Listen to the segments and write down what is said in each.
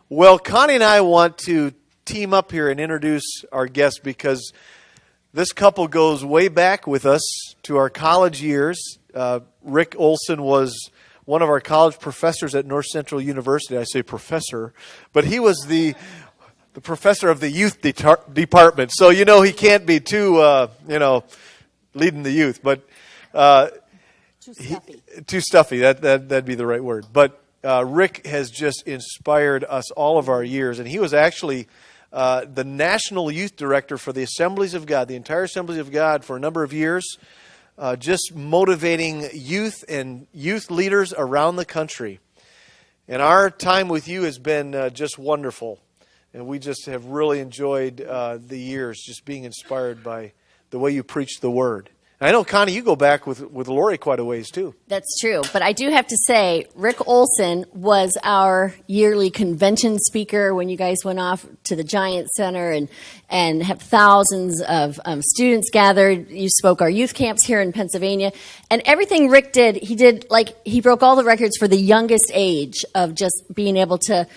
Well, Connie and I want to team up here and introduce our guest because this couple goes way back with us to our college years. Rick Olson was one of our college professors at North Central University. I say professor, but he was the professor of the youth department. So, he can't be too, leading the youth, but too stuffy. That'd be the right word. But Rick has just inspired us all of our years, and he was actually the national youth director for the Assemblies of God, the entire Assemblies of God, for a number of years, just motivating youth and youth leaders around the country. And our time with you has been just wonderful, and we just have really enjoyed the years, just being inspired by the way you preach the Word. I know, Connie, you go back with Lori quite a ways, too. That's true. But I do have to say, Rick Olson was our yearly convention speaker when you guys went off to the Giant Center and have thousands of students gathered. You spoke our youth camps here in Pennsylvania. And everything Rick did, he broke all the records for the youngest age of just being able to,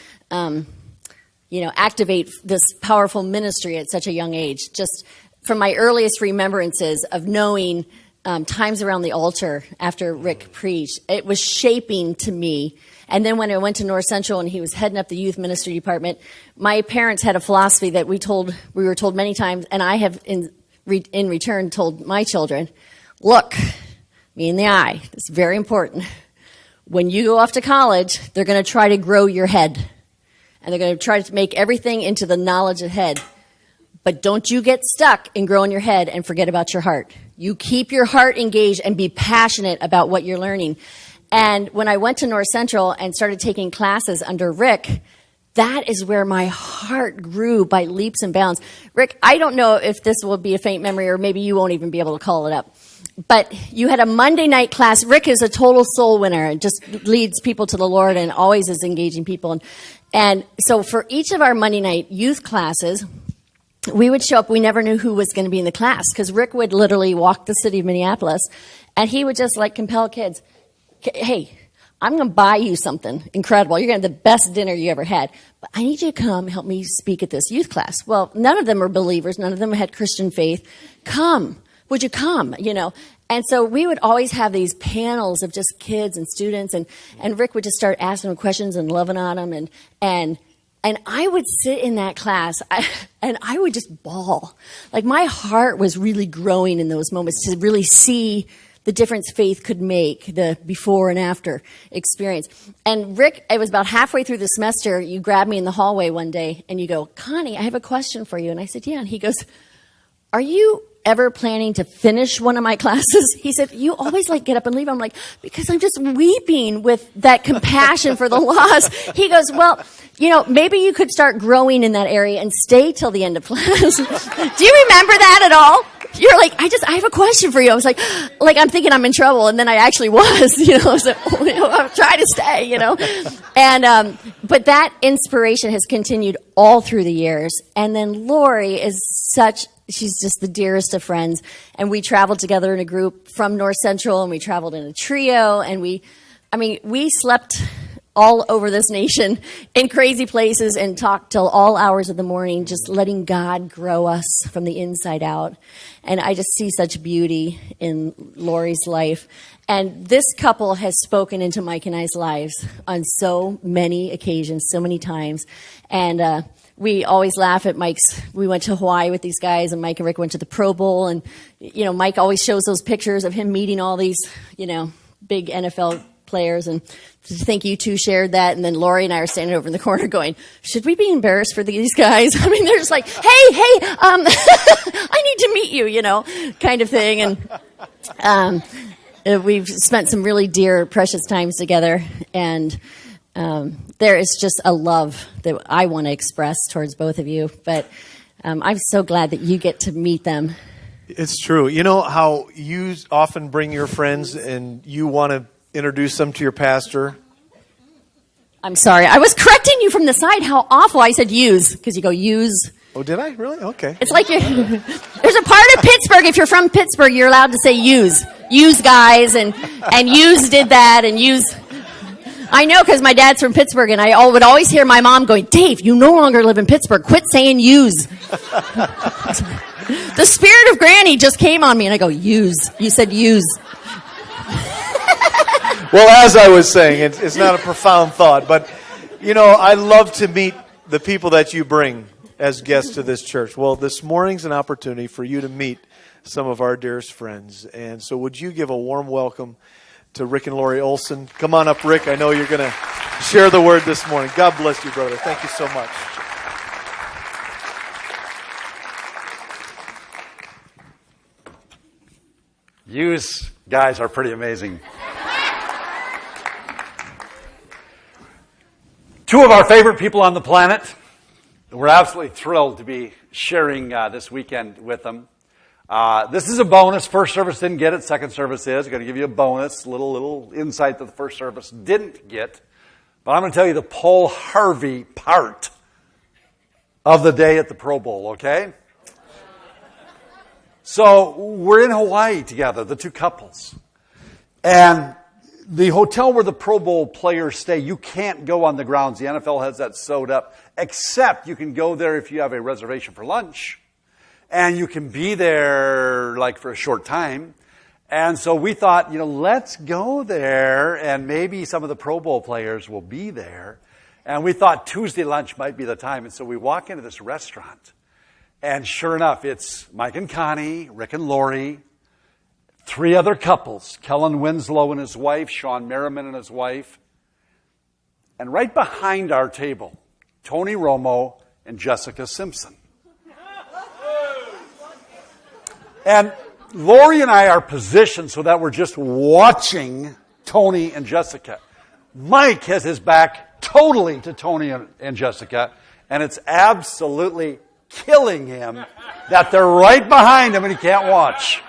activate this powerful ministry at such a young age. Just from my earliest remembrances of knowing times around the altar after Rick preached, it was shaping to me. And then when I went to North Central and he was heading up the youth ministry department, my parents had a philosophy that we were told many times, and I have in return told my children, look me in the eye. It's very important. When you go off to college, they're going to try to grow your head, and they're going to try to make everything into the knowledge of head. But don't you get stuck in growing your head and forget about your heart. You keep your heart engaged and be passionate about what you're learning. And when I went to North Central and started taking classes under Rick, that is where my heart grew by leaps and bounds. Rick, I don't know if this will be a faint memory or maybe you won't even be able to call it up. But you had a Monday night class. Rick is a total soul winner and just leads people to the Lord and always is engaging people. And so for each of our Monday night youth classes, we would show up. We never knew who was going to be in the class because Rick would literally walk the city of Minneapolis, and he would just compel kids. Hey, I'm going to buy you something incredible. You're going to have the best dinner you ever had, but I need you to come help me speak at this youth class. Well, none of them were believers. None of them had Christian faith. Come. Would you come? And so we would always have these panels of just kids and students, and Rick would just start asking them questions and loving on them, and I would sit in that class, and I would just bawl. My heart was really growing in those moments to really see the difference faith could make, the before and after experience. And Rick, it was about halfway through the semester, you grabbed me in the hallway one day, and you go, Connie, I have a question for you. And I said, yeah. And he goes, are you ever planning to finish one of my classes? He said, you always get up and leave. I'm like, because I'm just weeping with that compassion for the lost. He goes, well, maybe you could start growing in that area and stay till the end of class. Do you remember that at all? You're like, I have a question for you. I was like, I'm thinking I'm in trouble. And then I actually was, so, I'm trying to stay, And, but that inspiration has continued all through the years. And then Lori is she's just the dearest of friends. And we traveled together in a group from North Central, and we traveled in a trio, and we slept all over this nation in crazy places and talked till all hours of the morning, just letting God grow us from the inside out. And I just see such beauty in Lori's life. And this couple has spoken into Mike and I's lives on so many occasions, so many times. And we always laugh at Mike's. We went to Hawaii with these guys, and Mike and Rick went to the Pro Bowl. And, Mike always shows those pictures of him meeting all these, big NFL players, and to think you two shared that. And then Lori and I are standing over in the corner going, should we be embarrassed for these guys? They're just like, hey, I need to meet you, kind of thing. And we've spent some really dear, precious times together. And there is just a love that I want to express towards both of you. But I'm so glad that you get to meet them. It's true. You know how you often bring your friends and you want to introduce them to your pastor? I'm sorry. I was correcting you from the side. How awful. I said use, because you go use. Oh, did I? Really? Okay. It's like there's a part of Pittsburgh, if you're from Pittsburgh, you're allowed to say use. Use guys, and use did that, and use. I know, because my dad's from Pittsburgh, and I would always hear my mom going, Dave, you no longer live in Pittsburgh. Quit saying use. The spirit of Granny just came on me, and I go, use. You said use. Well, as I was saying, it's not a profound thought, but, I love to meet the people that you bring as guests to this church. Well, this morning's an opportunity for you to meet some of our dearest friends. And so would you give a warm welcome to Rick and Lori Olson? Come on up, Rick. I know you're going to share the word this morning. God bless you, brother. Thank you so much. You guys are pretty amazing. Two of our favorite people on the planet. We're absolutely thrilled to be sharing this weekend with them. This is a bonus. First service didn't get it. Second service is. I'm going to give you a bonus, little insight that the first service didn't get. But I'm going to tell you the Paul Harvey part of the day at the Pro Bowl, okay? So we're in Hawaii together, the two couples. And the hotel where the Pro Bowl players stay, you can't go on the grounds. The NFL has that sewed up, except you can go there if you have a reservation for lunch. And you can be there like for a short time. And so we thought, let's go there, and maybe some of the Pro Bowl players will be there. And we thought Tuesday lunch might be the time. And so we walk into this restaurant. And sure enough, it's Mike and Connie, Rick and Lori, three other couples, Kellen Winslow and his wife, Sean Merriman and his wife. And right behind our table, Tony Romo and Jessica Simpson. And Lori and I are positioned so that we're just watching Tony and Jessica. Mike has his back totally to Tony and Jessica, and it's absolutely killing him that they're right behind him and he can't watch.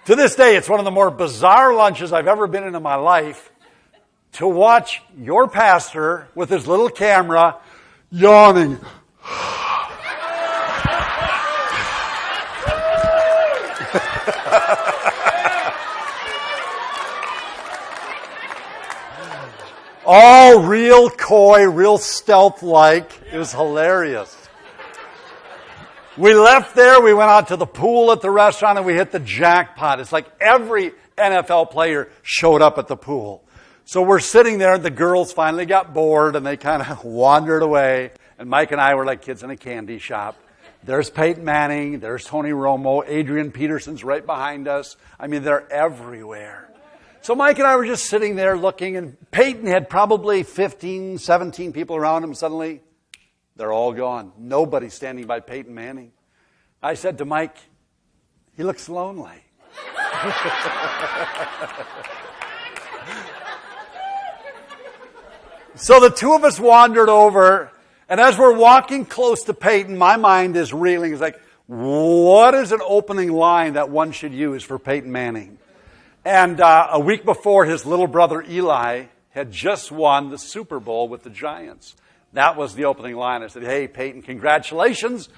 To this day, it's one of the more bizarre lunches I've ever been in my life to watch your pastor with his little camera yawning. All real coy, real stealth-like. It was hilarious. We left there, we went out to the pool at the restaurant, and we hit the jackpot. It's like every NFL player showed up at the pool. So we're sitting there, and the girls finally got bored, and they kind of wandered away. And Mike and I were like kids in a candy shop. There's Peyton Manning, there's Tony Romo, Adrian Peterson's right behind us. I mean, they're everywhere. So Mike and I were just sitting there looking, and Peyton had probably 15, 17 people around him. Suddenly, they're all gone. Nobody's standing by Peyton Manning. I said to Mike, he looks lonely. So the two of us wandered over, and as we're walking close to Peyton, my mind is reeling. It's like, what is an opening line that one should use for Peyton Manning? And a week before, his little brother Eli had just won the Super Bowl with the Giants. That was the opening line. I said, hey, Peyton, congratulations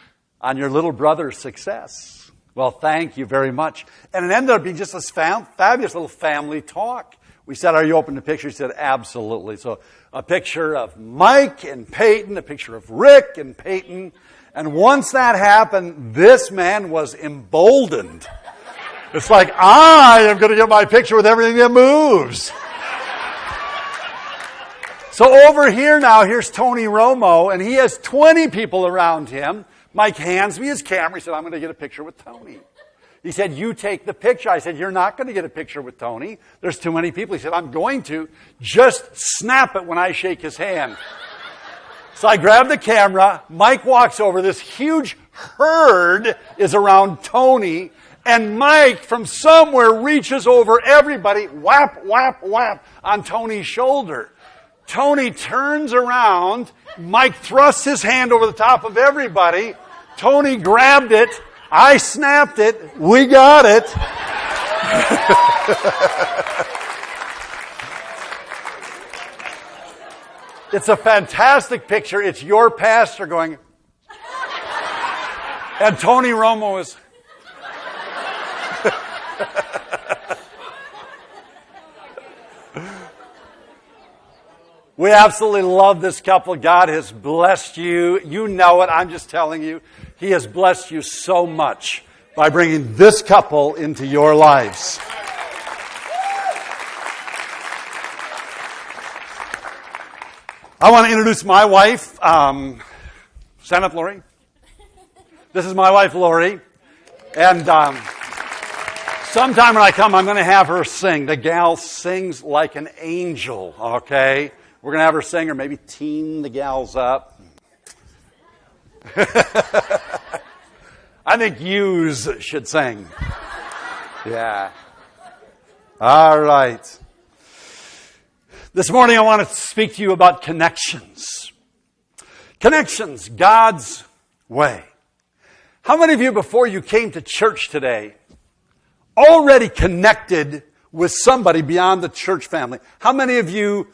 on your little brother's success. Well, thank you very much. And it ended up being just this fabulous little family talk. We said, are you open to pictures? He said, absolutely. So a picture of Mike and Peyton, a picture of Rick and Peyton. And once that happened, this man was emboldened. It's like, I am going to get my picture with everything that moves. So over here now, here's Tony Romo, and he has 20 people around him. Mike hands me his camera. He said, I'm going to get a picture with Tony. He said, you take the picture. I said, you're not going to get a picture with Tony. There's too many people. He said, I'm going to. Just snap it when I shake his hand. So I grabbed the camera. Mike walks over. This huge herd is around Tony. And Mike, from somewhere, reaches over everybody, whap, whap, whap, on Tony's shoulder. Tony turns around. Mike thrusts his hand over the top of everybody. Tony grabbed it. I snapped it. We got it. It's a fantastic picture. It's your pastor going, and Tony Romo is... We absolutely love this couple. God has blessed you. You know it. I'm just telling you. He has blessed you so much by bringing this couple into your lives. I want to introduce my wife. Stand up, Lori. This is my wife, Lori. And sometime when I come, I'm going to have her sing. The gal sings like an angel, okay? We're going to have her sing or maybe teen the gals up. I think yous should sing. Yeah. All right. This morning I want to speak to you about connections. Connections, God's way. How many of you, before you came to church today, already connected with somebody beyond the church family? How many of you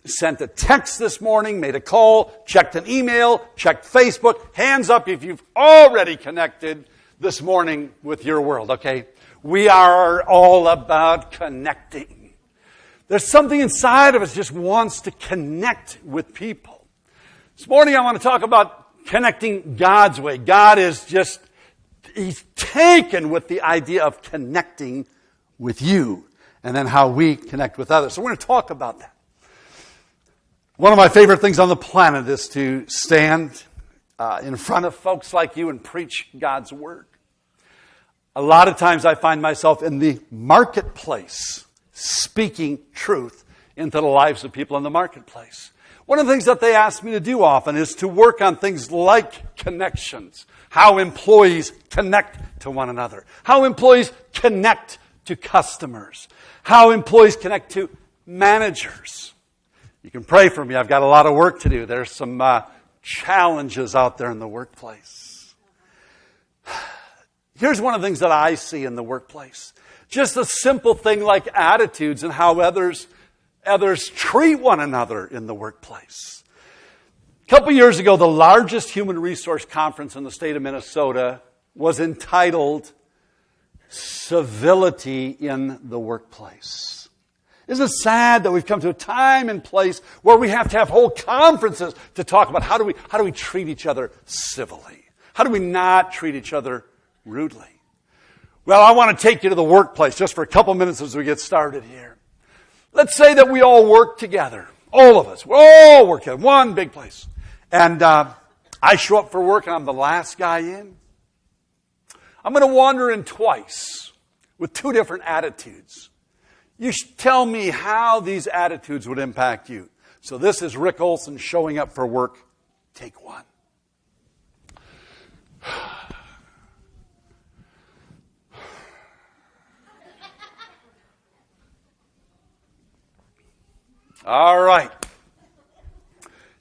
sent a text this morning, made a call, checked an email, checked Facebook? Hands up if you've already connected this morning with your world, okay? We are all about connecting. There's something inside of us just wants to connect with people. This morning I want to talk about connecting God's way. God is just, He's taken with the idea of connecting with you and then how we connect with others. So we're going to talk about that. One of my favorite things on the planet is to stand in front of folks like you and preach God's Word. A lot of times I find myself in the marketplace speaking truth into the lives of people in the marketplace. One of the things that they ask me to do often is to work on things like connections, how employees connect to one another, how employees connect to customers, how employees connect to managers. You can pray for me. I've got a lot of work to do. There's some challenges out there in the workplace. Here's one of the things that I see in the workplace. Just a simple thing like attitudes and how others treat one another in the workplace. A couple years ago, the largest human resource conference in the state of Minnesota was entitled Civility in the Workplace. Isn't it sad that we've come to a time and place where we have to have whole conferences to talk about how do we treat each other civilly? How do we not treat each other rudely? Well, I want to take you to the workplace just for a couple minutes as we get started here. Let's say that we all work together. All of us. We all work together. One big place. And I show up for work and I'm the last guy in. I'm going to wander in twice with two different attitudes. You should tell me how these attitudes would impact you. So this is Rick Olson showing up for work. Take one. All right.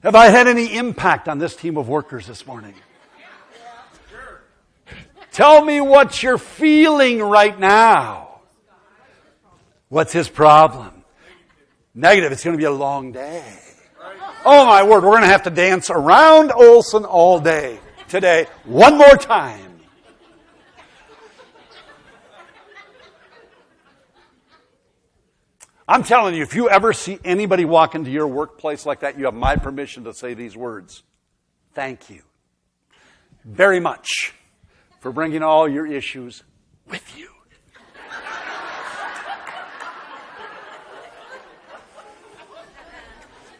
Have I had any impact on this team of workers this morning? Tell me what you're feeling right now. What's his problem? Negative. It's going to be a long day. Oh my word, we're going to have to dance around Olson all day today. One more time. I'm telling you, if you ever see anybody walk into your workplace like that, you have my permission to say these words. Thank you very much for bringing all your issues with you.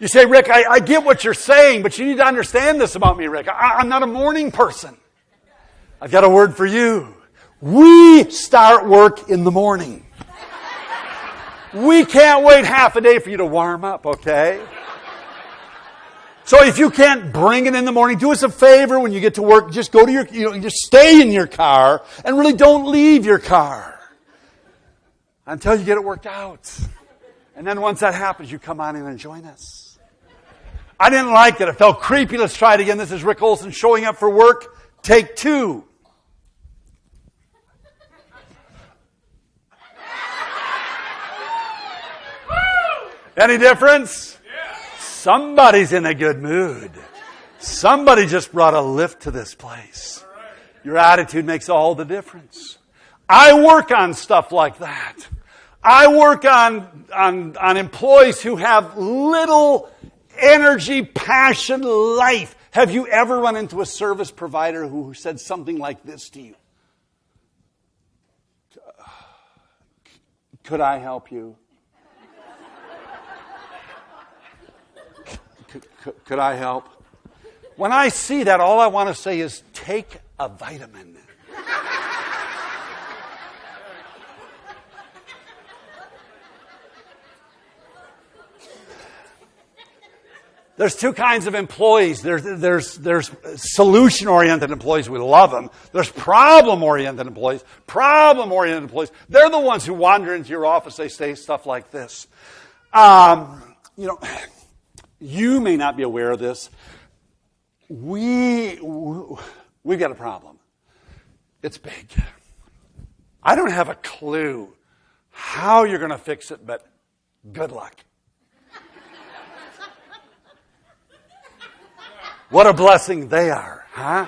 You say, Rick, I get what you're saying, but you need to understand this about me, Rick. I'm not a morning person. I've got a word for you. We start work in the morning. We can't wait half a day for you to warm up, okay? So if you can't bring it in the morning, do us a favor when you get to work. Just go to your, just stay in your car and really don't leave your car until you get it worked out. And then once that happens, you come on in and join us. I didn't like that. It felt creepy. Let's try it again. This is Rick Olson showing up for work. Take two. Any difference? Somebody's in a good mood. Somebody just brought a lift to this place. Your attitude makes all the difference. I work on stuff like that. I work on employees who have little energy, passion, life. Have you ever run into a service provider who said something like this to you? Could I help you? Could I help? When I see that, all I want to say is, take a vitamin. There's two kinds of employees. There's solution-oriented employees. We love them. There's problem-oriented employees. Problem-oriented employees. They're the ones who wander into your office. They say stuff like this. You may not be aware of this. We've got a problem. It's big. I don't have a clue how you're going to fix it, but good luck. What a blessing they are, huh?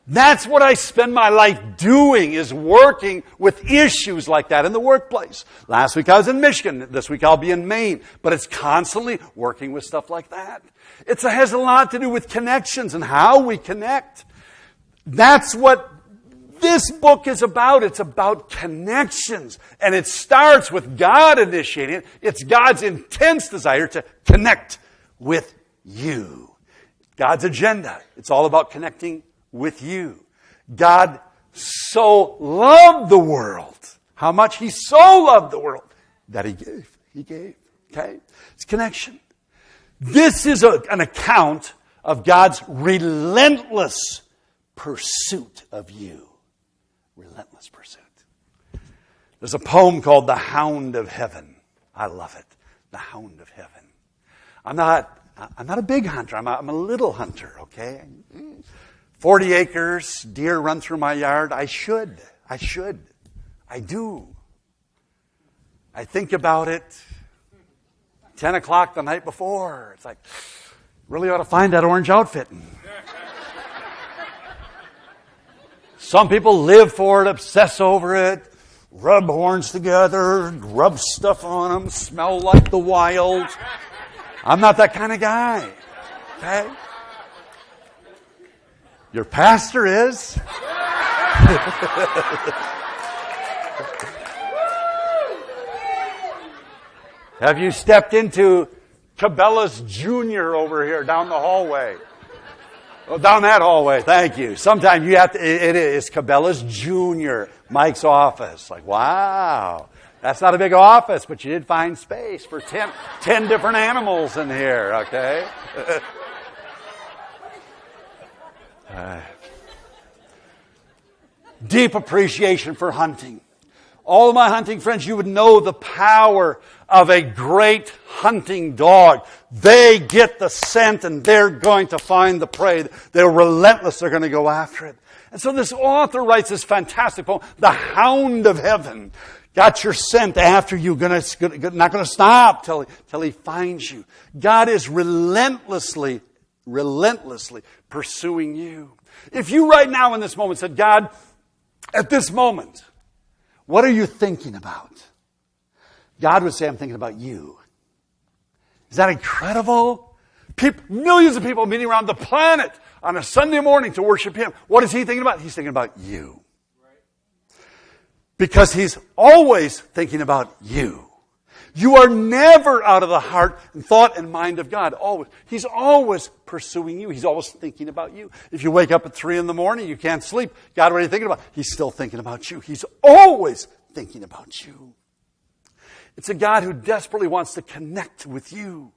That's what I spend my life doing, is working with issues like that in the workplace. Last week I was in Michigan. This week I'll be in Maine. But it's constantly working with stuff like that. It has a lot to do with connections and how we connect. That's what this book is about. It's about connections. And it starts with God initiating it. It's God's intense desire to connect with you. God's agenda. It's all about connecting with you. God so loved the world. How much? He so loved the world that He gave. He gave. Okay? It's connection. This is an account of God's relentless pursuit of you. Relentless pursuit. There's a poem called The Hound of Heaven. I love it. The Hound of Heaven. I'm not a big hunter. I'm a little hunter, okay? 40 acres, deer run through my yard. I should. I do. I think about it. 10 o'clock the night before. It's like, really ought to find that orange outfit. Some people live for it, obsess over it, rub horns together, rub stuff on them, smell like the wild. I'm not that kind of guy. Okay? Your pastor is. Have you stepped into Cabela's Jr. over here down the hallway? Oh, down that hallway, thank you. Sometimes you have to, it is Cabela's Jr., Mike's office. Like, wow, that's not a big office, but you did find space for 10 different animals in here, okay? Deep appreciation for hunting. All of my hunting friends, you would know the power of a great hunting dog. They get the scent and they're going to find the prey. They're relentless. They're going to go after it. And so this author writes this fantastic poem, The Hound of Heaven. Got your scent after you. Not going to stop till he finds you. God is relentlessly pursuing you. If you right now in this moment said, God, at this moment, what are you thinking about? God would say, I'm thinking about you. Is that incredible? Millions of people meeting around the planet on a Sunday morning to worship Him. What is He thinking about? He's thinking about you. Because He's always thinking about you. You are never out of the heart and thought and mind of God. Always. He's always pursuing you. He's always thinking about you. If you wake up at 3 a.m, you can't sleep. God, what are you thinking about? He's still thinking about you. He's always thinking about you. It's a God who desperately wants to connect with you.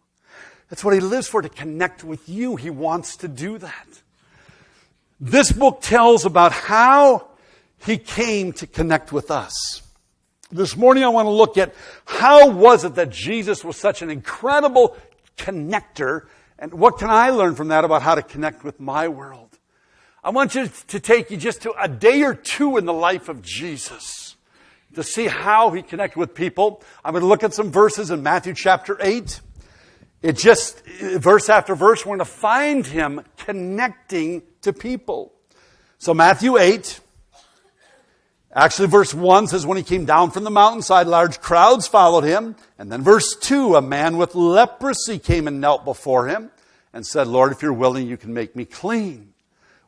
That's what He lives for, to connect with you. He wants to do that. This book tells about how He came to connect with us. This morning I want to look at how was it that Jesus was such an incredible connector, and what can I learn from that about how to connect with my world. I want you to take you just to a day or two in the life of Jesus to see how He connected with people. I'm going to look at some verses in Matthew chapter 8. Verse after verse, we're going to find Him connecting to people. So Matthew 8, Actually, verse 1 says, when he came down from the mountainside, large crowds followed him. And then verse 2, a man with leprosy came and knelt before him and said, Lord, if you're willing, you can make me clean.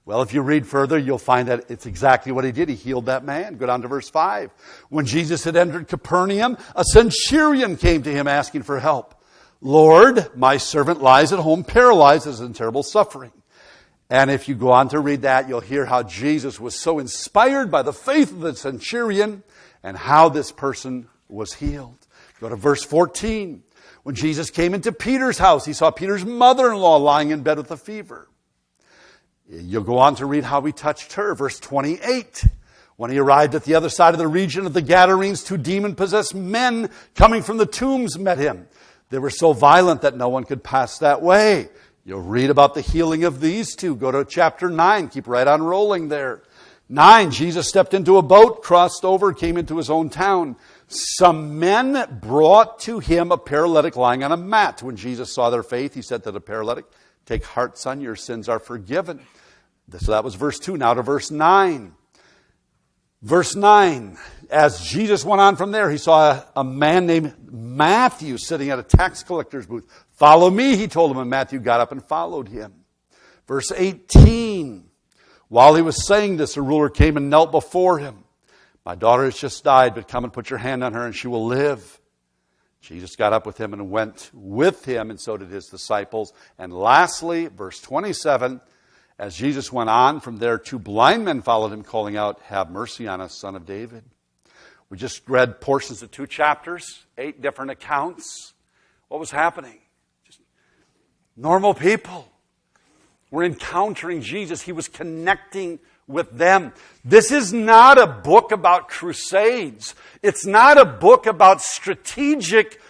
Well, if you read further, you'll find that it's exactly what he did. He healed that man. Go down to verse 5. When Jesus had entered Capernaum, a centurion came to him asking for help. Lord, my servant lies at home paralyzed and is in terrible suffering. And if you go on to read that, you'll hear how Jesus was so inspired by the faith of the centurion and how this person was healed. Go to verse 14. When Jesus came into Peter's house, he saw Peter's mother-in-law lying in bed with a fever. You'll go on to read how he touched her. Verse 28. When he arrived at the other side of the region of the Gadarenes, 2 demon-possessed men coming from the tombs met him. They were so violent that no one could pass that way. You'll read about the healing of these 2. Go to chapter 9. Keep right on rolling there. 9, Jesus stepped into a boat, crossed over, came into his own town. Some men brought to him a paralytic lying on a mat. When Jesus saw their faith, he said to the paralytic, take heart, son, your sins are forgiven. So that was verse 2. Now to verse 9. Verse 9, as Jesus went on from there, he saw a man named Matthew sitting at a tax collector's booth. Follow me, he told him, and Matthew got up and followed him. Verse 18, while he was saying this, a ruler came and knelt before him. My daughter has just died, but come and put your hand on her and she will live. Jesus got up with him and went with him, and so did his disciples. And lastly, verse 27, as Jesus went on from there, 2 blind men followed him, calling out, have mercy on us, Son of David. We just read portions of 2 chapters, 8 different accounts. What was happening? Just normal people were encountering Jesus. He was connecting with them. This is not a book about crusades. It's not a book about strategic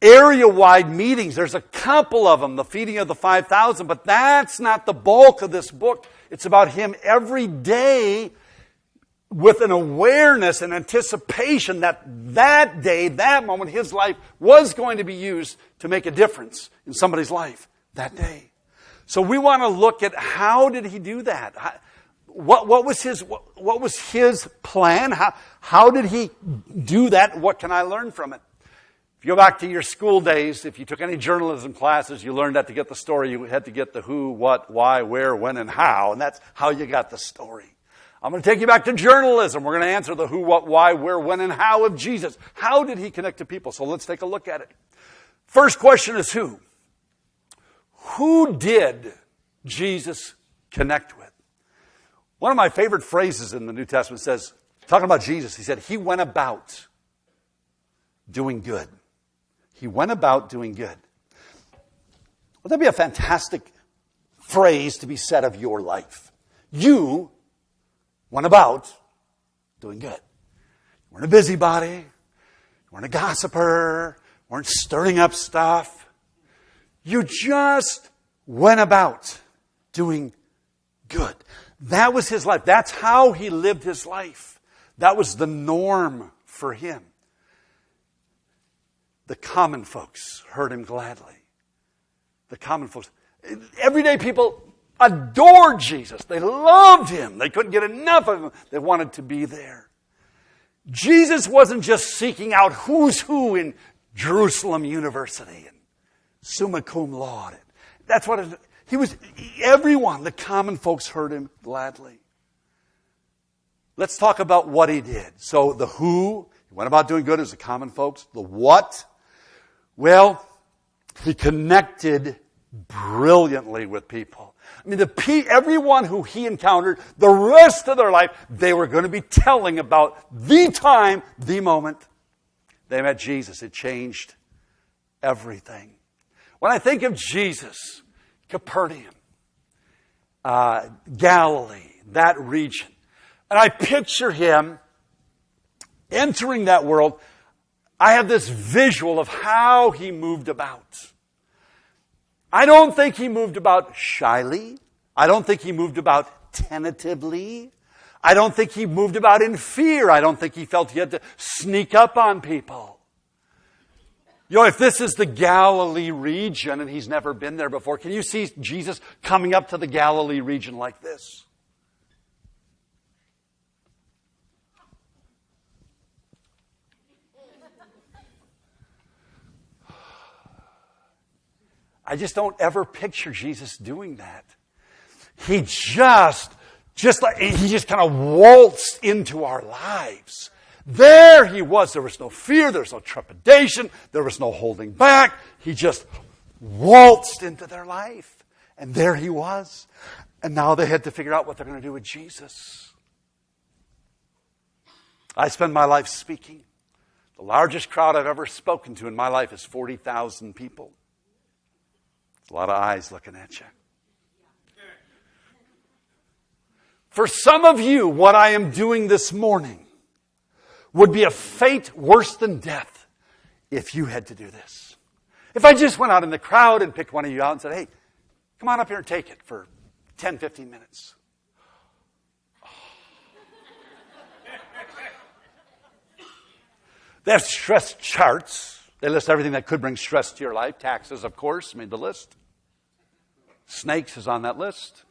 area-wide meetings. There's a couple of them, the feeding of the 5,000, but that's not the bulk of this book. It's about him every day with an awareness and anticipation that that day, that moment, his life was going to be used to make a difference in somebody's life that day. So we want to look at how did he do that? What was his plan? How did he do that? What can I learn from it? If you go back to your school days, if you took any journalism classes, you learned that to get the story, you had to get the who, what, why, where, when, and how. And that's how you got the story. I'm going to take you back to journalism. We're going to answer the who, what, why, where, when, and how of Jesus. How did he connect to people? So let's take a look at it. First question is who? Who did Jesus connect with? One of my favorite phrases in the New Testament says, talking about Jesus, he said, he went about doing good. He went about doing good. Would that be a fantastic phrase to be said of your life? You went about doing good. You weren't a busybody. You weren't a gossiper. You weren't stirring up stuff. You just went about doing good. That was his life. That's how he lived his life. That was the norm for him. The common folks heard him gladly. The common folks. Everyday people adored Jesus. They loved him. They couldn't get enough of him. They wanted to be there. Jesus wasn't just seeking out who's who in Jerusalem University and summa cum laude. That's what he was. Everyone, the common folks heard him gladly. Let's talk about what he did. So the who, he went about doing good as the common folks. The what, well, he connected brilliantly with people. I mean, everyone who he encountered, the rest of their life, they were going to be telling about the time, the moment they met Jesus. It changed everything. When I think of Jesus, Capernaum, Galilee, that region, and I picture him entering that world, I have this visual of how he moved about. I don't think he moved about shyly. I don't think he moved about tentatively. I don't think he moved about in fear. I don't think he felt he had to sneak up on people. You know, if this is the Galilee region and he's never been there before, can you see Jesus coming up to the Galilee region like this? I just don't ever picture Jesus doing that. He just kind of waltzed into our lives. There he was. There was no fear. There was no trepidation. There was no holding back. He just waltzed into their life. And there he was. And now they had to figure out what they're going to do with Jesus. I spend my life speaking. The largest crowd I've ever spoken to in my life is 40,000 people. It's a lot of eyes looking at you. For some of you, what I am doing this morning would be a fate worse than death if you had to do this. If I just went out in the crowd and picked one of you out and said, hey, come on up here and take it for 10, 15 minutes. They have stress charts. They list everything that could bring stress to your life. Taxes, of course, made the list. Snakes is on that list.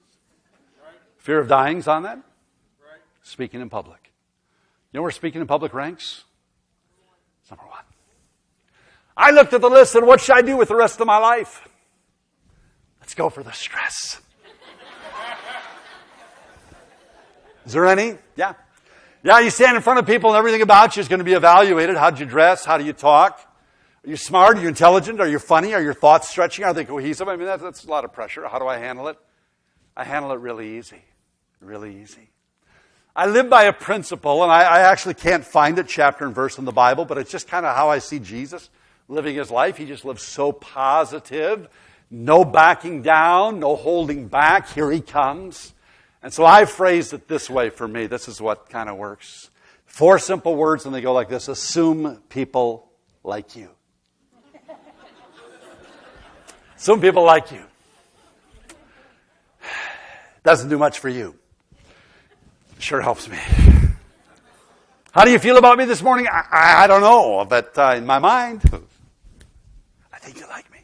Fear of dying is on that. Speaking in public. You know where speaking in public ranks? It's number one. I looked at the list and what should I do with the rest of my life? Let's go for the stress. Is there any? Yeah. Yeah, you stand in front of people and everything about you is going to be evaluated. How do you dress? How do you talk? Are you smart? Are you intelligent? Are you funny? Are your thoughts stretching? Are they cohesive? I mean, that's a lot of pressure. How do I handle it? I handle it really easy. Really easy. I live by a principle, and I actually can't find it chapter and verse in the Bible, but it's just kind of how I see Jesus living his life. He just lives so positive. No backing down, no holding back. Here he comes. And so I phrased it this way for me. This is what kind of works. 4 simple words, and they go like this. Assume people like you. Assume people like you. Doesn't do much for you. Sure helps me. How do you feel about me this morning? I don't know, but in my mind, I think you like me.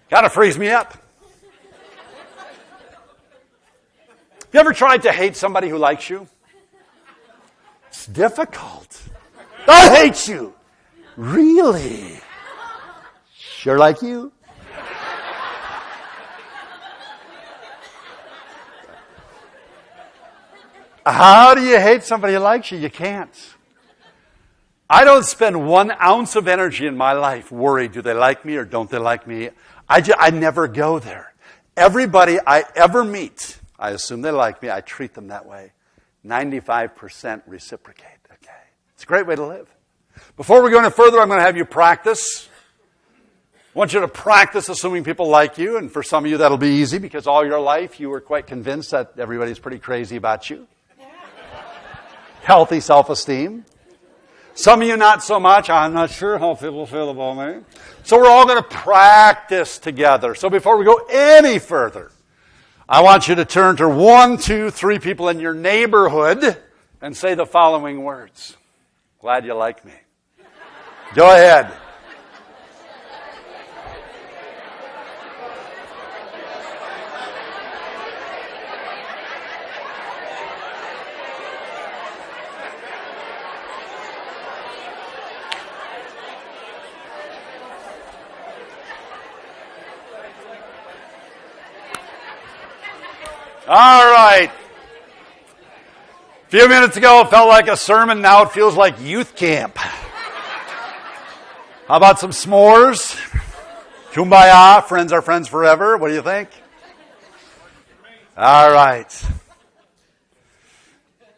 Kind of frees me up. You ever tried to hate somebody who likes you? It's difficult. I hate you. Really? Sure like you? How do you hate somebody who likes you? You can't. I don't spend 1 ounce of energy in my life worried, do they like me or don't they like me? I never go there. Everybody I ever meet, I assume they like me. I treat them that way. 95% reciprocate. Okay. It's a great way to live. Before we go any further, I'm going to have you practice. I want you to practice assuming people like you. And for some of you, that'll be easy because all your life you were quite convinced that everybody's pretty crazy about you. Healthy self-esteem. Some of you not so much. I'm not sure how people feel about me. So we're all going to practice together. So before we go any further, I want you to turn to 1, 2, 3 people in your neighborhood and say the following words. Glad you like me. Go ahead. All right. A few minutes ago, it felt like a sermon. Now it feels like youth camp. How about some s'mores? Kumbaya, friends are friends forever. What do you think? All right.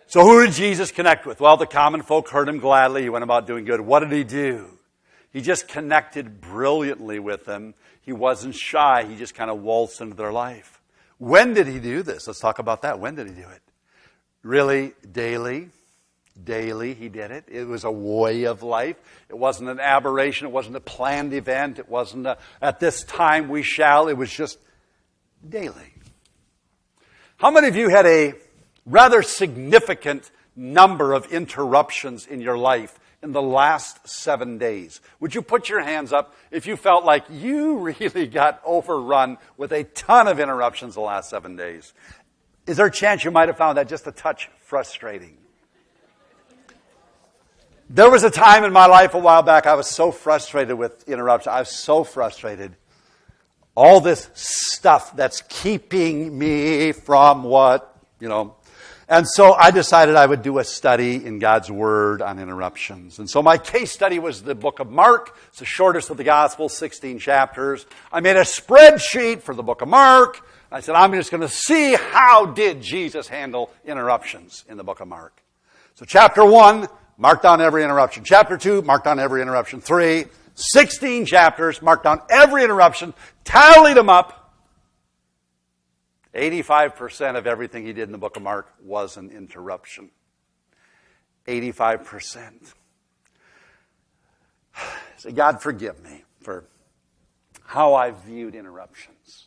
So who did Jesus connect with? Well, the common folk heard him gladly. He went about doing good. What did he do? He just connected brilliantly with them. He wasn't shy. He just kind of waltzed into their life. When did he do this? Let's talk about that. When did he do it? Really, daily. Daily he did it. It was a way of life. It wasn't an aberration. It wasn't a planned event. It wasn't at this time we shall. It was just daily. How many of you had a rather significant number of interruptions in your life in the last 7 days? Would you put your hands up if you felt like you really got overrun with a ton of interruptions the last 7 days? Is there a chance you might have found that just a touch frustrating? There was a time in my life a while back I was so frustrated with interruption. I was so frustrated. All this stuff that's keeping me from what, And so I decided I would do a study in God's Word on interruptions. And so my case study was the book of Mark. It's the shortest of the Gospels, 16 chapters. I made a spreadsheet for the book of Mark. I said, I'm just going to see how did Jesus handle interruptions in the book of Mark. So chapter 1, marked down every interruption. Chapter 2, marked down every interruption. 3, 16 chapters, marked down every interruption, tallied them up. 85% of everything he did in the book of Mark was an interruption. 85%. So God, forgive me for how I viewed interruptions.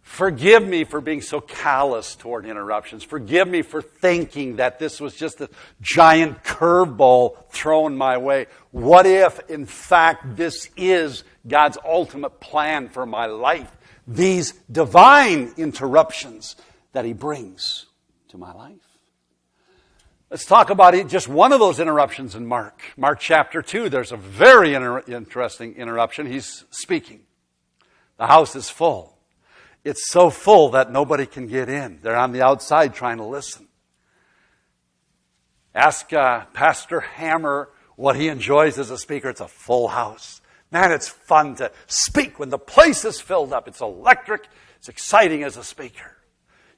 Forgive me for being so callous toward interruptions. Forgive me for thinking that this was just a giant curveball thrown my way. What if, in fact, this is God's ultimate plan for my life? These divine interruptions that he brings to my life. Let's talk about just one of those interruptions in Mark. Mark chapter 2, there's a very interesting interruption. He's speaking. The house is full. It's so full that nobody can get in. They're on the outside trying to listen. Ask Pastor Hammer what he enjoys as a speaker. It's a full house. Man, it's fun to speak when the place is filled up. It's electric. It's exciting as a speaker.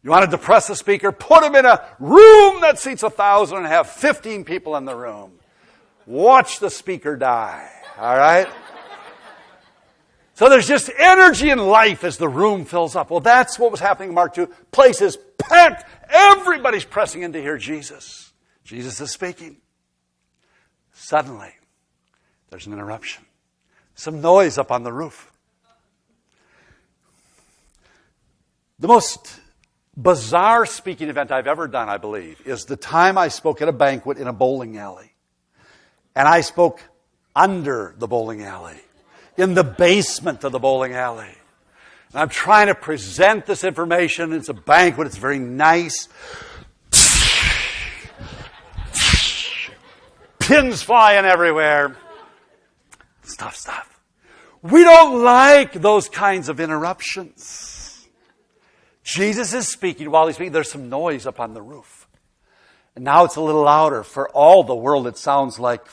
You want to depress a speaker? Put him in a room that seats 1,000 and have 15 people in the room. Watch the speaker die. All right? So there's just energy and life as the room fills up. Well, that's what was happening in Mark 2. Place is packed. Everybody's pressing in to hear Jesus. Jesus is speaking. Suddenly, there's an interruption. Some noise up on the roof. The most bizarre speaking event I've ever done, I believe, is the time I spoke at a banquet in a bowling alley. And I spoke under the bowling alley, in the basement of the bowling alley. And I'm trying to present this information. It's a banquet. It's very nice. Pins flying everywhere. Stuff. We don't like those kinds of interruptions. Jesus is speaking. While he's speaking, there's some noise up on the roof. And now it's a little louder. For all the world, it sounds like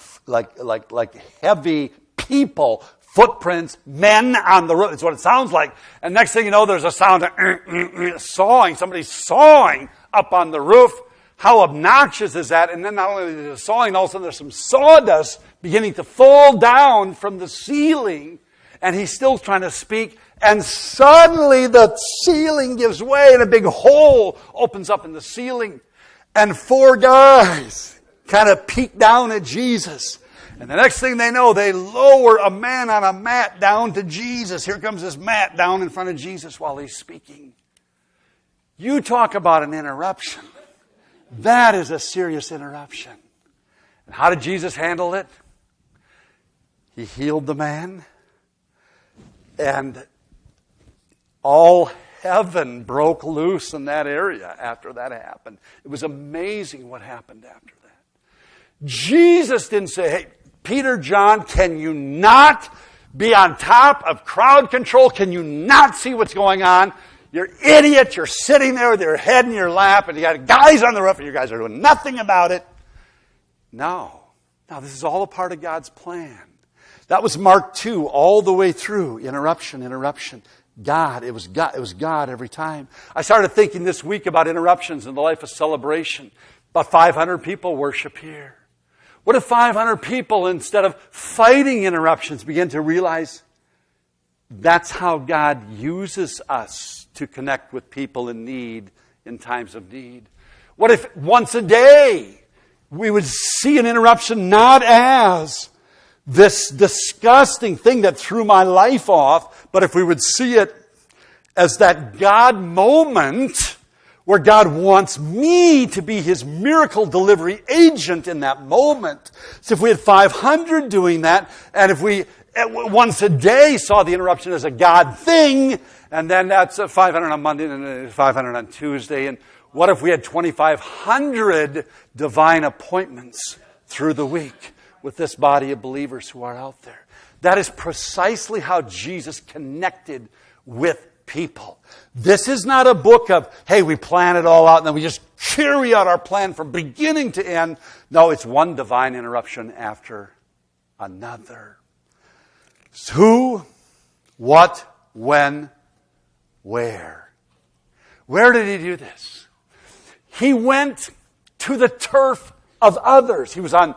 heavy people, footprints, men on the roof. It's what it sounds like. And next thing you know, there's a sound of sawing. Somebody's sawing up on the roof. How obnoxious is that? And then not only is it sawing, all of a sudden there's some sawdust beginning to fall down from the ceiling. And he's still trying to speak. And suddenly the ceiling gives way and a big hole opens up in the ceiling. And 4 guys kind of peek down at Jesus. And the next thing they know, they lower a man on a mat down to Jesus. Here comes this mat down in front of Jesus while he's speaking. You talk about an interruption. That is a serious interruption. And how did Jesus handle it? He healed the man. And all heaven broke loose in that area after that happened. It was amazing what happened after that. Jesus didn't say, hey, Peter, John, can you not be on top of crowd control? Can you not see what's going on? You're idiots. You're sitting there with your head in your lap and you got guys on the roof and you guys are doing nothing about it. No. Now, this is all a part of God's plan. That was Mark 2 all the way through. Interruption. God. It was God every time. I started thinking this week about interruptions in the life of celebration. About 500 people worship here. What if 500 people, instead of fighting interruptions, begin to realize that's how God uses us to connect with people in need, in times of need? What if once a day we would see an interruption not as this disgusting thing that threw my life off, but if we would see it as that God moment where God wants me to be His miracle delivery agent in that moment. So if we had 500 doing that, and if we once a day saw the interruption as a God thing, and then that's 500 on Monday and 500 on Tuesday, and what if we had 2,500 divine appointments through the week? with this body of believers who are out there. That is precisely how Jesus connected with people. This is not a book of, hey, we plan it all out and then we just carry out our plan from beginning to end. No, it's one divine interruption after another. Who, what, when, where? Where did he do this? He went to the turf of others. He was on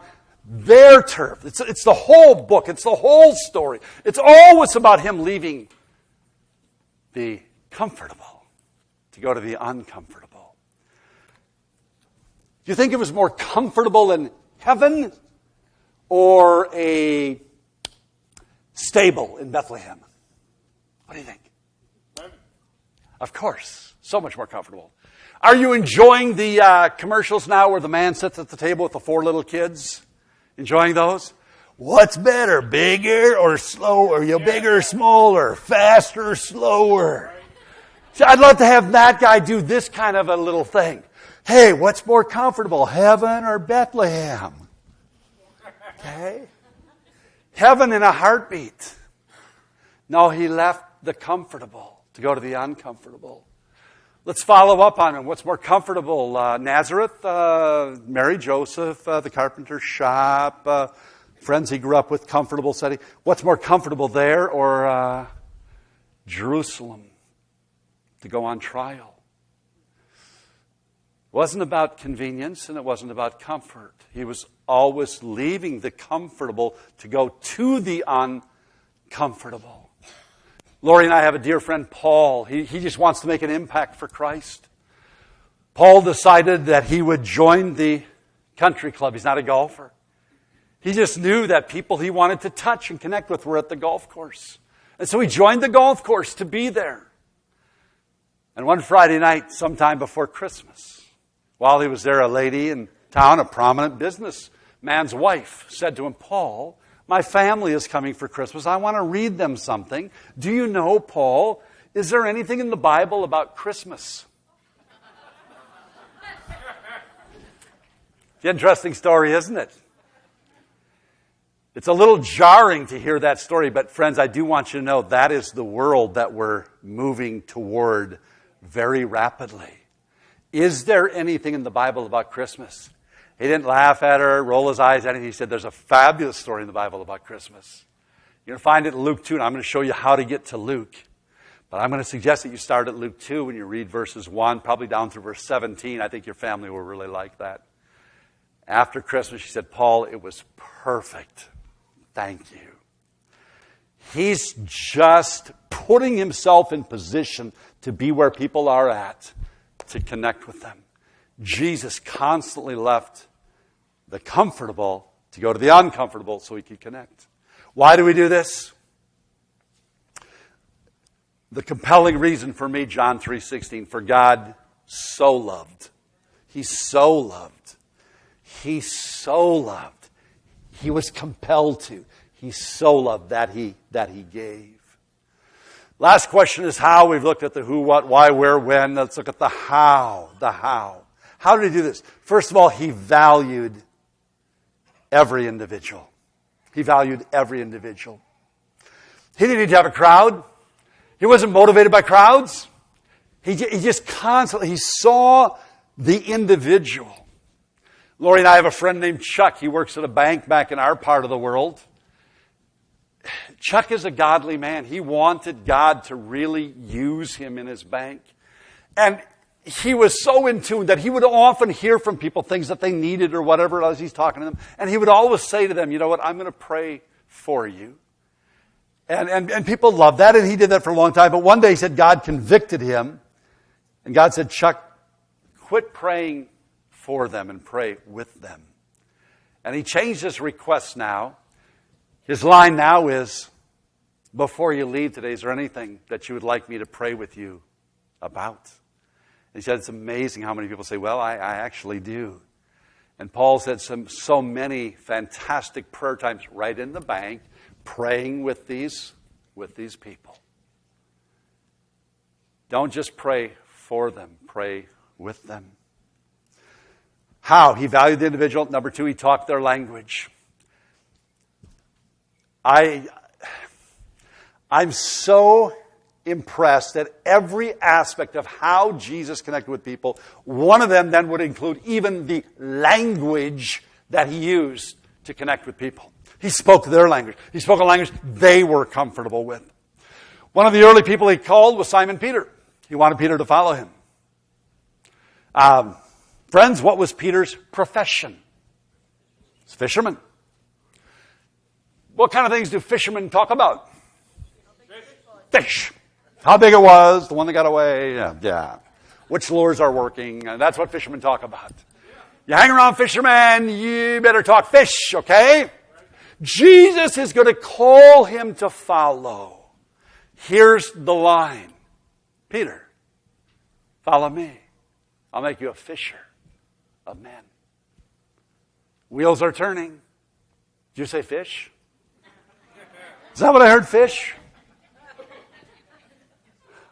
their turf. It's the whole book. It's the whole story. It's always about him leaving the comfortable to go to the uncomfortable. Do you think it was more comfortable in heaven or a stable in Bethlehem? What do you think? Of course, so much more comfortable. Are you enjoying the commercials now where the man sits at the table with the 4 little kids? Enjoying those? What's better, bigger or slower? You know, bigger or smaller? Faster or slower? See, I'd love to have that guy do this kind of a little thing. Hey, what's more comfortable, heaven or Bethlehem? Okay? Heaven in a heartbeat. No, he left the comfortable to go to the uncomfortable. Let's follow up on him. What's more comfortable? Nazareth, Mary, Joseph, the carpenter's shop, friends he grew up with, comfortable setting. What's more comfortable there or Jerusalem to go on trial? It wasn't about convenience and it wasn't about comfort. He was always leaving the comfortable to go to the uncomfortable. Lori and I have a dear friend, Paul. He just wants to make an impact for Christ. Paul decided that he would join the country club. He's not a golfer. He just knew that people he wanted to touch and connect with were at the golf course. And so he joined the golf course to be there. And one Friday night, sometime before Christmas, while he was there, a lady in town, a prominent businessman's wife, said to him, Paul, my family is coming for Christmas. I want to read them something. Do you know, Paul, is there anything in the Bible about Christmas? It's an interesting story, isn't it? It's a little jarring to hear that story, but friends, I do want you to know that is the world that we're moving toward very rapidly. Is there anything in the Bible about Christmas? He didn't laugh at her, roll his eyes at it. He said, there's a fabulous story in the Bible about Christmas. You're going to find it in Luke 2, and I'm going to show you how to get to Luke. But I'm going to suggest that you start at Luke 2 when you read verses 1, probably down through verse 17. I think your family will really like that. After Christmas, she said, Paul, it was perfect. Thank you. He's just putting himself in position to be where people are at, to connect with them. Jesus constantly left the comfortable to go to the uncomfortable so he could connect. Why do we do this? The compelling reason for me, John 3:16, for God so loved. He so loved. He so loved. He was compelled to. He so loved that he gave. Last question is how. We've looked at the who, what, why, where, when. Let's look at the how. The how. How did he do this? First of all, he valued every individual. He valued every individual. He didn't need to have a crowd. He wasn't motivated by crowds. He just constantly, he saw the individual. Lori and I have a friend named Chuck. He works at a bank back in our part of the world. Chuck is a godly man. He wanted God to really use him in his bank. And he was so in tune that he would often hear from people things that they needed or whatever it was he's talking to them. And he would always say to them, you know what, I'm going to pray for you. And people loved that, and he did that for a long time. But one day he said God convicted him. And God said, Chuck, quit praying for them and pray with them. And he changed his request now. His line now is, before you leave today, is there anything that you would like me to pray with you about? He said, it's amazing how many people say, well, I actually do. And Paul said so many fantastic prayer times right in the bank, praying with these people. Don't just pray for them, pray with them. How? He valued the individual. Number 2, he talked their language. I'm so impressed at every aspect of how Jesus connected with people. One of them then would include even the language that he used to connect with people. He spoke their language. He spoke a language they were comfortable with. One of the early people he called was Simon Peter. He wanted Peter to follow him. Friends, what was Peter's profession? He's a fisherman. What kind of things do fishermen talk about? Fish. How big it was, the one that got away, yeah. Which lures are working, that's what fishermen talk about. You hang around fishermen, you better talk fish, okay? Jesus is going to call him to follow. Here's the line. Peter, follow me. I'll make you a fisher of men. Wheels are turning. Did you say fish? Is that what I heard, fish?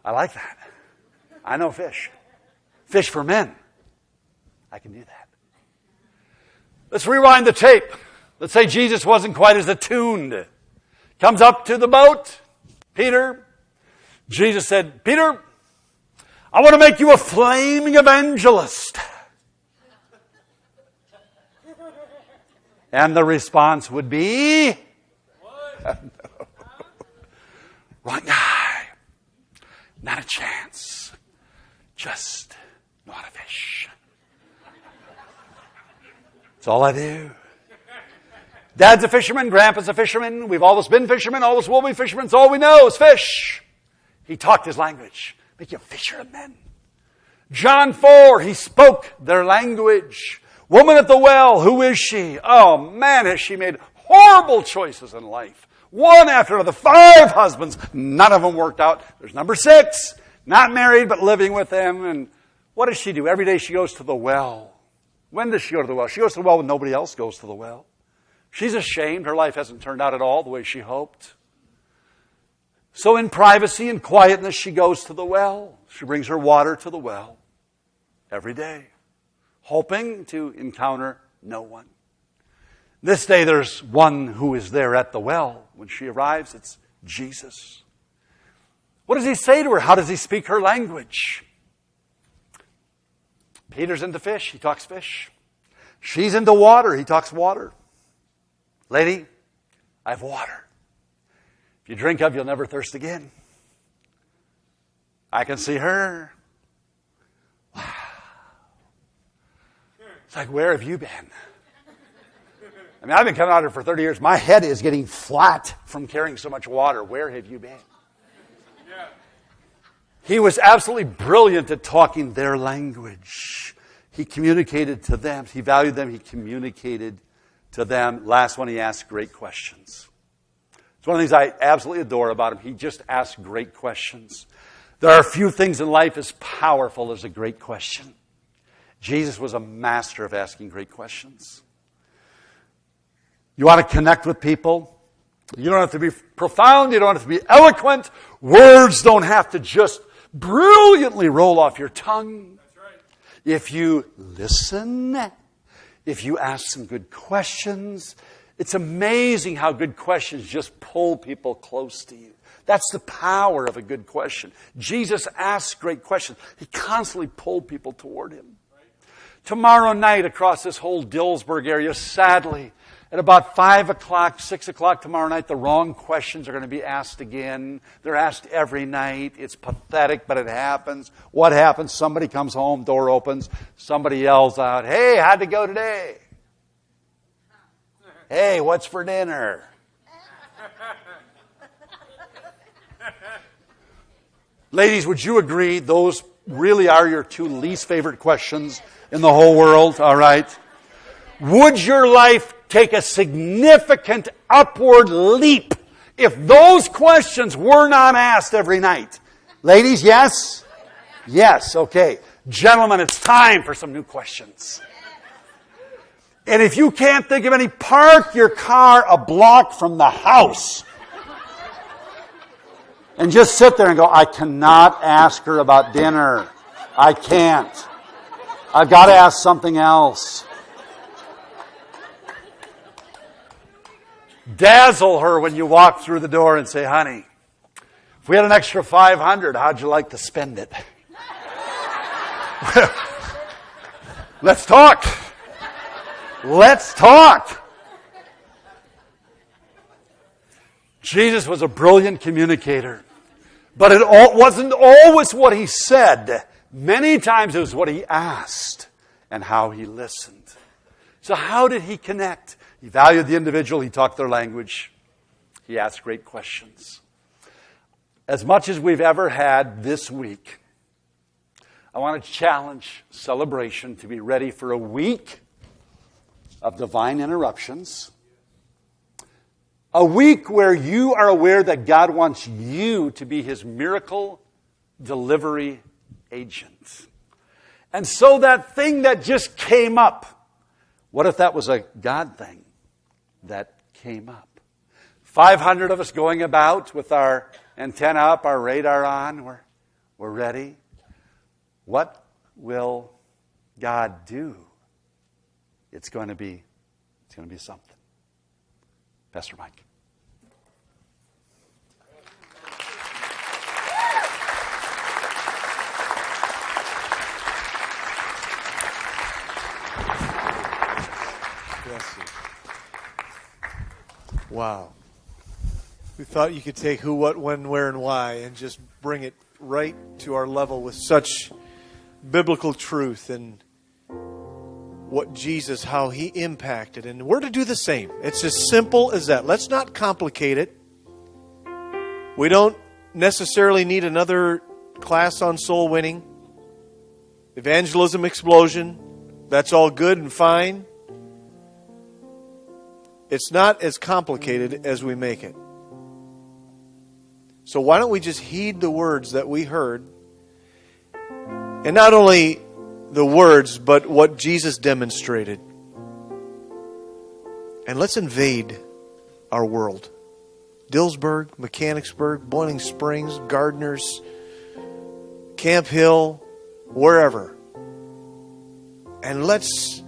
I like that. I know fish. Fish for men. I can do that. Let's rewind the tape. Let's say Jesus wasn't quite as attuned. Comes up to the boat. Peter. Jesus said, Peter, I want to make you a flaming evangelist. And the response would be, no. Wrong guy. Not a chance. Just not a fish. That's all I do. Dad's a fisherman. Grandpa's a fisherman. We've always been fishermen. Always will be fishermen. It's all we know is fish. He talked his language. Make you a fisher of men. John 4, he spoke their language. Woman at the well, who is she? Oh man, has she made horrible choices in life. One after another, 5 husbands. None of them worked out. There's number 6, not married but living with them. And what does she do? Every day she goes to the well. When does she go to the well? She goes to the well when nobody else goes to the well. She's ashamed. Her life hasn't turned out at all the way she hoped. So in privacy and quietness, she goes to the well. She brings her water to the well every day, hoping to encounter no one. This day there's one who is there at the well. When she arrives, it's Jesus. What does he say to her? How does he speak her language? Peter's into fish. He talks fish. She's into water. He talks water. Lady, I have water. If you drink of, you'll never thirst again. I can see her. Wow. It's like, where have you been? I mean, I've been coming out here for 30 years. My head is getting flat from carrying so much water. Where have you been? Yeah. He was absolutely brilliant at talking their language. He communicated to them. He valued them. He communicated to them. Last one, he asked great questions. It's one of the things I absolutely adore about him. He just asked great questions. There are few things in life as powerful as a great question. Jesus was a master of asking great questions. You want to connect with people? You don't have to be profound. You don't have to be eloquent. Words don't have to just brilliantly roll off your tongue. That's right. If you listen, if you ask some good questions, it's amazing how good questions just pull people close to you. That's the power of a good question. Jesus asked great questions. He constantly pulled people toward him. Right. Tomorrow night across this whole Dillsburg area, sadly, at about 5 o'clock, 6 o'clock tomorrow night, the wrong questions are going to be asked again. They're asked every night. It's pathetic, but it happens. What happens? Somebody comes home, door opens, somebody yells out, "Hey, how'd it go today? Hey, what's for dinner?" Ladies, would you agree those really are your 2 least favorite questions in the whole world? All right. Would your life take a significant upward leap if those questions were not asked every night? Ladies, yes? Yes, okay. Gentlemen, it's time for some new questions. And if you can't think of any, park your car a block from the house. And just sit there and go, I cannot ask her about dinner. I can't. I've got to ask something else. dazzle her when you walk through the door and say, honey, if we had an extra 500, how'd you like to spend it? Let's talk. Let's talk. Jesus was a brilliant communicator, but it wasn't always what he said. Many times it was what he asked and how he listened. So how did he connect? He valued the individual. He talked their language. He asked great questions. As much as we've ever had this week, I want to challenge Celebration to be ready for a week of divine interruptions. A week where you are aware that God wants you to be his miracle delivery agent. And so that thing that just came up, what if that was a God thing that came up? 500 of us going about with our antenna up, our radar on, we're ready. What will God do? It's going to be something. Pastor Mike. Wow. We thought you could take who, what, when, where, and why and just bring it right to our level with such biblical truth and what Jesus, how he impacted. And we're to do the same. It's as simple as that. Let's not complicate it. We don't necessarily need another class on soul winning. Evangelism explosion. That's all good and fine. It's not as complicated as we make it. So why don't we just heed the words that we heard? And not only the words, but what Jesus demonstrated. And let's invade our world. Dillsburg, Mechanicsburg, Boiling Springs, Gardners, Camp Hill, wherever. And let's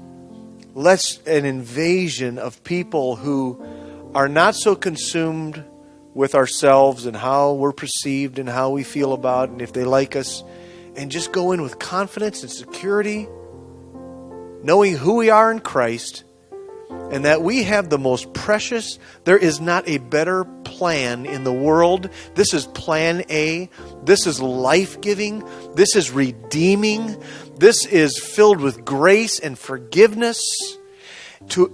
an invasion of people who are not so consumed with ourselves and how we're perceived and how we feel about it and if they like us, and just go in with confidence and security, knowing who we are in Christ and that we have the most precious. There is not a better plan in the world. This is plan A. This is life-giving. This is redeeming. This is filled with grace and forgiveness.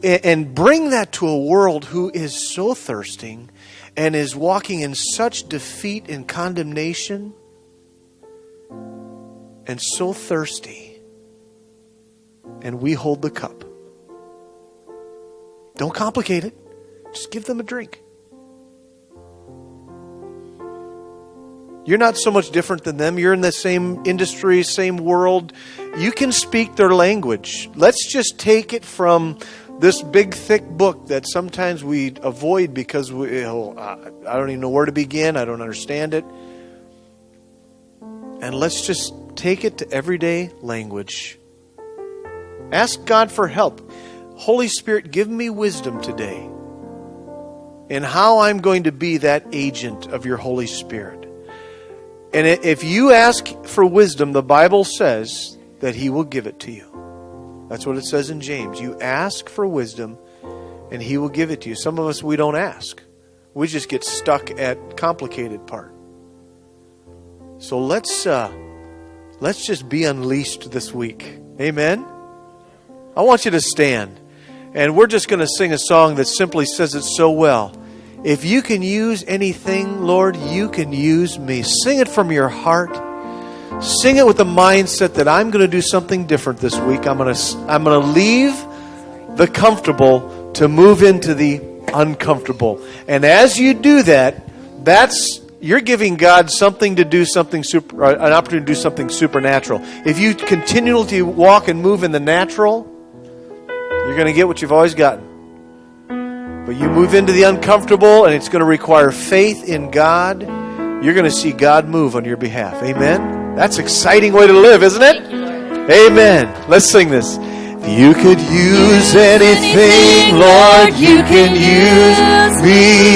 And bring that to a world who is so thirsting and is walking in such defeat and condemnation and so thirsty. And we hold the cup. Don't complicate it. Just give them a drink. You're not so much different than them. You're in the same industry, same world. You can speak their language. Let's just take it from this big, thick book that sometimes we avoid because I don't even know where to begin. I don't understand it. And let's just take it to everyday language. Ask God for help. Holy Spirit, give me wisdom today in how I'm going to be that agent of your Holy Spirit. And if you ask for wisdom, the Bible says that he will give it to you. That's what it says in James. You ask for wisdom and he will give it to you. Some of us, we don't ask. We just get stuck at complicated part. So let's just be unleashed this week. Amen? I want you to stand. And we're just going to sing a song that simply says it so well. If you can use anything, Lord, you can use me. Sing it from your heart. Sing it with the mindset that I'm going to do something different this week. I'm going to leave the comfortable to move into the uncomfortable. And as you do that, you're giving God something to do something an opportunity to do something supernatural. If you continually walk and move in the natural, you're going to get what you've always gotten. But you move into the uncomfortable, and it's going to require faith in God. You're going to see God move on your behalf. Amen? That's an exciting way to live, isn't it? Amen. Let's sing this. You could use anything, Lord, you can use me.